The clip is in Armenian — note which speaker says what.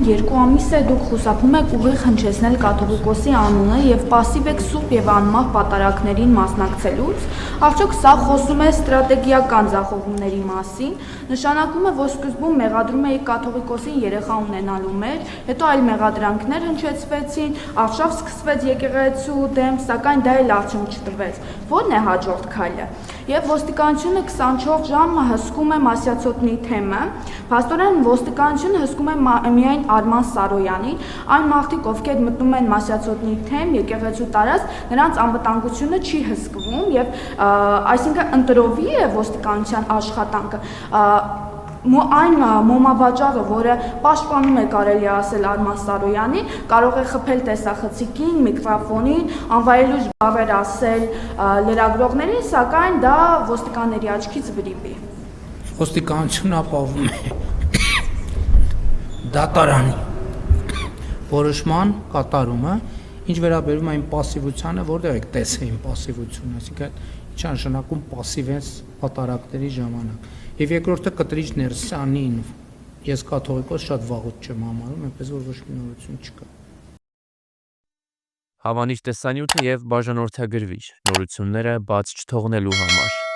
Speaker 1: 2 ամիս է դուք խուսափում եք ուղիղ հնչեցնել կաթողիկոսի անունը եւ պասիվ եք սուրբ եւ անմահ պատարագներին մասնակցելուց, արդյոք սա խոսում է ստրատեգիական ձախողումների մասին, նշանակում է, որ սկզբում մեղադրում էիք կաթողիկոսին երեխա ունենալու մեջ, հետո այլ մեղադրանքներ հնչեցվեցին, արշավ սկսվեց եկեղեցու դեմ, սակայն դա էլ արդյունք չտվեց։ Ո՞րն է հաջորդ քայլը։ Եվ ոստիկանությունը 24 ժամ հսկում է Մասյացոտնի թեմը, փաստորեն ոստիկանությունը հսկում է միայն Արման Սարոյանին, այն մարդիկ, ովքեր մտնում են Մասյացոտնի թեմ, եկեղեցու տարածք, նրանց անվտանգությունը չի հսկվում եւ այսինքն ընտրովի է ոստիկանության աշխատանքը, այն մոմավաճառը, որը պաշտպանում է կարելի ասել Արման Սարոյանին, կարող է խփել տեսախցիկին, միկրոֆոնին, անվայելուչ բառեր ասել լրագրողներին, սակայն դա ոստիկանների աչքից վրիպի։
Speaker 2: Ոստիկանությունը ապահովում է դատարանի որոշման կատարումը, ինչ վերաբերում այն պասիվությանը, որտեղ եք տեսեին պասիվությունը, այսինքն ինչ նշանակում պասիվ են պատարակների ժամանակ։ Եվ երկրորդը կտրիչ Ներսյանին, ես կաթողիկոս շատ վաղուց չեմ համարում, այնպես որ ոչ մի նորություն չկա։
Speaker 3: Հավանիչ տեսանյութը եւ բաժանորդագրվիչ նորությունները բաց չթողնելու համար